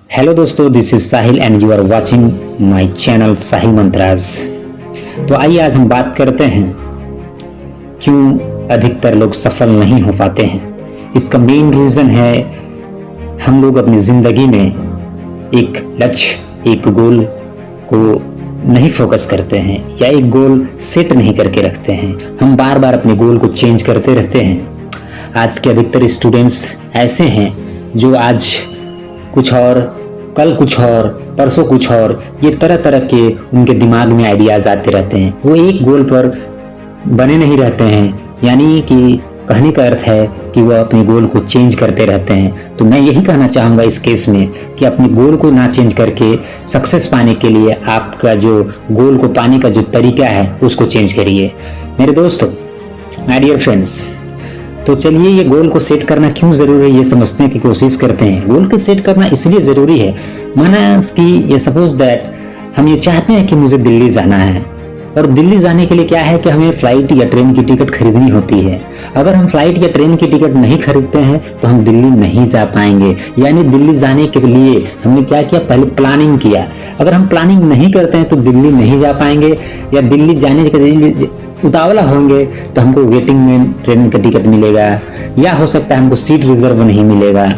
Hello दोस्तों, this is Sahil and you are watching my channel Sahil Mantras. तो आइए आज हम बात करते हैं क्यों अधिकतर लोग सफल नहीं हो पाते हैं। इसका मेन रीजन है हम लोग अपनी जिंदगी में एक लक्ष्य, एक गोल को नहीं फोकस करते हैं या एक गोल सेट नहीं करके रखते हैं। हम बार बार अपने गोल को चेंज करते रहते हैं। आज के अधिकतर स्टूडेंट्स ऐसे हैं जो आज कुछ और, कल कुछ और, परसों कुछ और, ये तरह तरह के उनके दिमाग में आइडियाज आते रहते हैं। वो एक गोल पर बने नहीं रहते हैं, यानी कि कहने का अर्थ है कि वो अपने गोल को चेंज करते रहते हैं। तो मैं यही कहना चाहूँगा इस केस में कि अपने गोल को ना चेंज करके सक्सेस पाने के लिए आपका जो गोल को पाने का जो तरीका है उसको चेंज करिए। मेरे दोस्तों, माय डियर फ्रेंड्स, तो चलिए ये गोल को सेट करना क्यों जरूरी है ये समझने की कोशिश करते हैं। गोल को सेट करना इसलिए जरूरी है, माना कि ये सपोज दैट हम ये चाहते हैं कि मुझे दिल्ली जाना है, और दिल्ली जाने के लिए क्या है कि हमें फ्लाइट या ट्रेन की टिकट खरीदनी होती है। अगर हम फ्लाइट या ट्रेन की टिकट नहीं खरीदते हैं तो हम दिल्ली नहीं जा पाएंगे। यानी दिल्ली जाने के लिए हमने क्या किया, पहले प्लानिंग किया। अगर हम प्लानिंग नहीं करते हैं तो दिल्ली नहीं जा पाएंगे, या दिल्ली जाने के लिए उतावला होंगे तो हमको वेटिंग में ट्रेन का टिकट मिलेगा, या हो सकता है हमको सीट रिजर्व नहीं मिलेगा।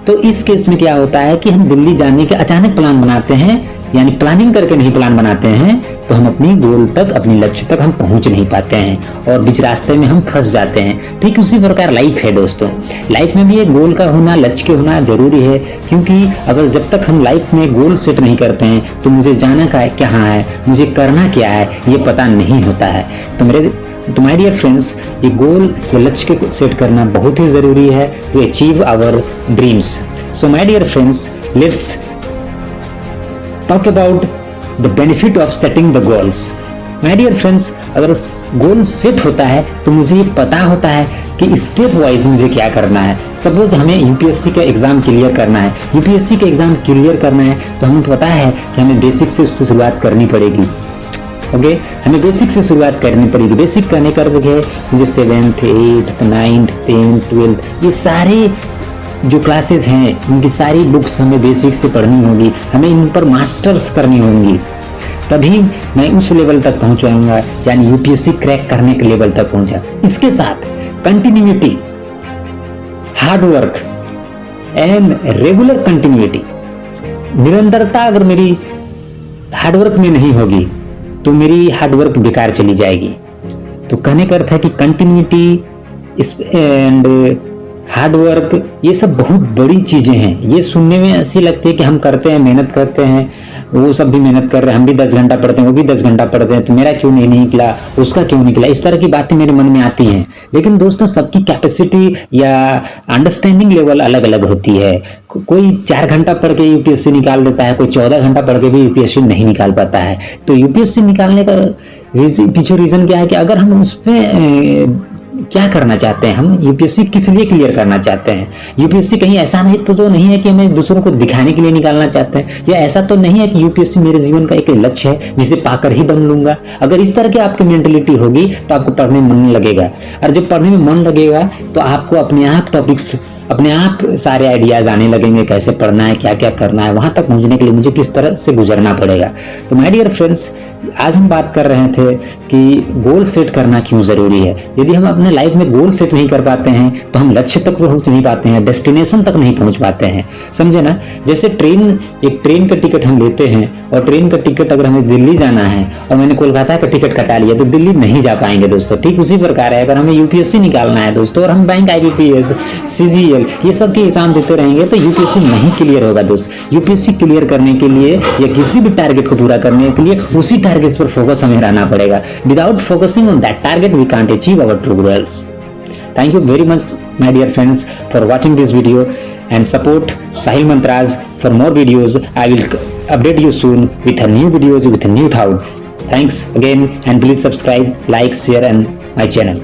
तो इस केस में क्या होता है कि हम दिल्ली जाने के अचानक प्लान बनाते हैं, यानी प्लानिंग करके नहीं प्लान बनाते हैं, तो हम अपनी गोल तक, अपनी लक्ष्य तक हम पहुंच नहीं पाते हैं और बीच रास्ते में हम फंस जाते हैं। ठीक उसी प्रकार लाइफ है दोस्तों। लाइफ में भी एक गोल का होना, लक्ष्य के होना जरूरी है, क्योंकि अगर जब तक हम लाइफ में गोल सेट नहीं करते हैं तो मुझे जाना कहाँ है, मुझे करना क्या है, ये पता नहीं होता है। तो माय डियर फ्रेंड्स, ये गोल या लक्ष्य के सेट करना बहुत ही जरूरी है to achieve our dreams. So my dear friends, let's talk about the benefit of setting the goals. My dear friends, अगर गोल सेट होता है तो मुझे ये पता होता है कि स्टेप वाइज मुझे क्या करना है। सपोज हमें यूपीएससी का एग्जाम क्लियर करना है, यूपीएससी का एग्जाम क्लियर करना है तो हमें पता है कि हमें बेसिक से उससे शुरुआत करनी पड़ेगी। ओके, हमें बेसिक से शुरुआत करनी पड़ेगी। बेसिक करने का अर्थ है मुझे 7th, 8th, 9th, 10th, 12th ये सारे जो क्लासेस हैं उनकी सारी बुक्स हमें बेसिक से पढ़नी होगी, हमें इन पर मास्टर्स करनी होंगी, तभी मैं उस लेवल तक पहुंचाऊंगा, यानी यूपीएससी क्रैक करने के लेवल तक पहुंचा। इसके साथ continuity, hard work and regular continuity, निरंतरता अगर मेरी हार्डवर्क में नहीं होगी तो मेरी हार्डवर्क बेकार चली जाएगी। तो कहने का अर्थ है कि कंटिन्यूटी एंड हार्डवर्क ये सब बहुत बड़ी चीजें हैं। ये सुनने में ऐसी लगती है कि हम करते हैं, मेहनत करते हैं, वो सब भी मेहनत कर रहे हैं, हम भी 10 घंटा पढ़ते हैं, वो भी 10 घंटा पढ़ते हैं, तो मेरा क्यों नहीं निकला, उसका क्यों निकला, इस तरह की बातें मेरे मन में आती हैं। लेकिन दोस्तों, सबकी कैपेसिटी या अंडरस्टैंडिंग लेवल अलग अलग होती है। कोई 4 घंटा पढ़ के यूपीएससी निकाल देता है, कोई 14 घंटा पढ़ के भी यूपीएससी नहीं निकाल पाता है। तो यूपीएससी निकालने का पीछे रीजन क्या है कि अगर हम उसमें क्या करना चाहते हैं, हम यूपीएससी किस लिए क्लियर करना चाहते हैं। यूपीएससी कहीं ऐसा नहीं है कि हमें दूसरों को दिखाने के लिए निकालना चाहते हैं, या ऐसा तो नहीं है कि यूपीएससी मेरे जीवन का एक लक्ष्य है जिसे पाकर ही दम लूंगा। अगर इस तरह की आपकी मेंटेलिटी होगी तो आपको पढ़ने में मन लगेगा, और जब पढ़ने में मन लगेगा तो आपको अपने आप टॉपिक्स, अपने आप सारे आइडियाज आने लगेंगे, कैसे पढ़ना है, क्या क्या करना है, वहां तक पहुंचने के लिए मुझे किस तरह से गुजरना पड़ेगा। तो माय डियर फ्रेंड्स, आज हम बात कर रहे थे कि गोल सेट करना क्यों जरूरी है। यदि हम अपने लाइफ में गोल सेट नहीं कर पाते हैं तो हम लक्ष्य तक पहुंच नहीं पाते हैं, डेस्टिनेशन तक नहीं पहुंच पाते हैं। समझे ना? जैसे एक ट्रेन का टिकट हम लेते हैं, और ट्रेन का टिकट अगर हमें दिल्ली जाना है और मैंने कोलकाता का टिकट कटा लिया तो दिल्ली नहीं जा पाएंगे दोस्तों। ठीक उसी प्रकार है, अगर हमें यूपीएससी निकालना है दोस्तों, और हम बैंक, आईबीपीएस, सीजीएल ये सब के एग्जाम देते रहेंगे तो यूपीएससी नहीं क्लियर होगा दोस्त। यूपीएससी क्लियर करने के लिए या किसी भी टारगेट को पूरा करने के लिए उसी टारगेट पर फोकस हमें रहना पड़ेगा। Without focusing on that target we can't achieve our true goals. Thank you very much my dear friends for watching this video and support Sahil Mantraj for more videos. I will update you soon with a new videos with a new thought. Thanks again and please subscribe, like, share and my channel.